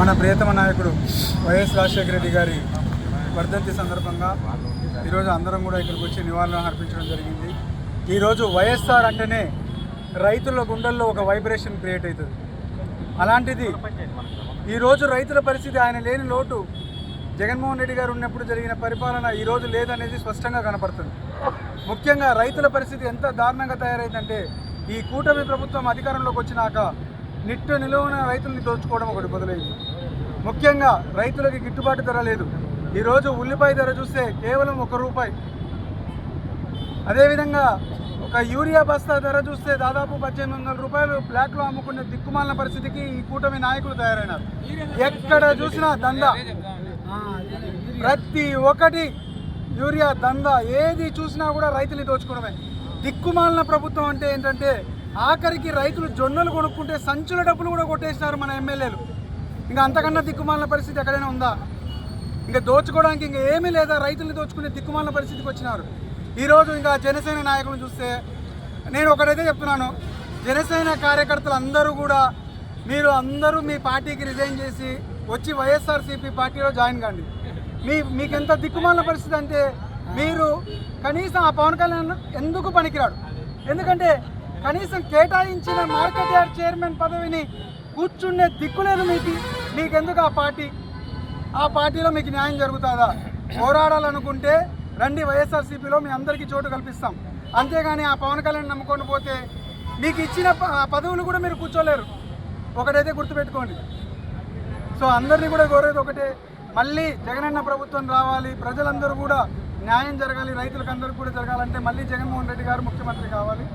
మన ప్రియతమ నాయకుడు వైఎస్ రాజశేఖర రెడ్డి గారి వర్ధంతి సందర్భంగా ఈరోజు అందరం కూడా ఇక్కడికి వచ్చి నివాళులు అర్పించడం జరిగింది. ఈరోజు వైఎస్ఆర్ అంటేనే రైతుల గుండెల్లో ఒక వైబ్రేషన్ క్రియేట్ అవుతుంది. అలాంటిది ఈరోజు రైతుల పరిస్థితి, ఆయన లేని లోటు జగన్మోహన్ రెడ్డి గారు ఉన్నప్పుడు జరిగిన పరిపాలన ఈరోజు లేదనేది స్పష్టంగా కనపడుతుంది. ముఖ్యంగా రైతుల పరిస్థితి ఎంత దారుణంగా తయారైందంటే, ఈ కూటమి ప్రభుత్వం అధికారంలోకి వచ్చినాక నిట్టు నిలువున రైతుల్ని దోచుకోవడం ఒకటి మొదలైంది. ముఖ్యంగా రైతులకి గిట్టుబాటు ధర లేదు. ఈరోజు ఉల్లిపాయ ధర చూస్తే కేవలం ₹1. అదేవిధంగా ఒక యూరియా బస్తా ధర చూస్తే దాదాపు ₹1800 బ్లాక్లో అమ్ముకునే దిక్కుమాలిన పరిస్థితికి ఈ కూటమి నాయకులు తయారైనారు. ఎక్కడ చూసినా దందా, ప్రతి ఒక్కటి యూరియా దందా, ఏది చూసినా కూడా రైతులు దోచుకోవడమే. దిక్కుమాలిన ప్రభుత్వం అంటే ఏంటంటే, ఆఖరికి రైతులు జొన్నలు కొనుక్కుంటే సంచుల డబ్బులు కూడా కొట్టేసినారు మన ఎమ్మెల్యేలు. ఇంకా అంతకన్నా దిక్కుమాలిన పరిస్థితి ఎక్కడైనా ఉందా? ఇంకా దోచుకోవడానికి ఇంకా ఏమీ లేదా, రైతుల్ని దోచుకునే దిక్కుమాలిన పరిస్థితికి వచ్చినారు. ఈరోజు ఇంకా జనసేన నాయకులను చూస్తే నేను ఒకటైతే చెప్తున్నాను, జనసేన కార్యకర్తలు అందరూ కూడా అందరూ మీ పార్టీకి రిజైన్ చేసి వచ్చి వైఎస్ఆర్సీపీ పార్టీలో జాయిన్ కాండి. మీకెంత దిక్కుమాలిన పరిస్థితి అంటే, మీరు కనీసం ఆ పవన్ కళ్యాణ్ ఎందుకు పనికిరాడు? ఎందుకంటే కనీసం కేటాయించిన మార్కెట్ యార్డ్ చైర్మన్ పదవిని కూర్చునే దిక్కులేదు మీకెందుకు ఆ పార్టీలో మీకు న్యాయం జరుగుతుందా? పోరాడాలనుకుంటే రండి, వైఎస్ఆర్సీపీలో మీ అందరికీ చోటు కల్పిస్తాం. అంతేగాని ఆ పవన్ కళ్యాణ్ నమ్ముకొని పోతే మీకు ఇచ్చిన పదవులు కూడా మీరు కూర్చోలేరు. ఒకటైతే గుర్తుపెట్టుకోండి. సో అందరినీ కూడా కోరేది ఒకటే, మళ్ళీ జగనన్న ప్రభుత్వం రావాలి, ప్రజలందరూ కూడా న్యాయం జరగాలి, రైతులకు అందరికీ కూడా జరగాలంటే మళ్ళీ జగన్మోహన్ రెడ్డి గారు ముఖ్యమంత్రి కావాలి.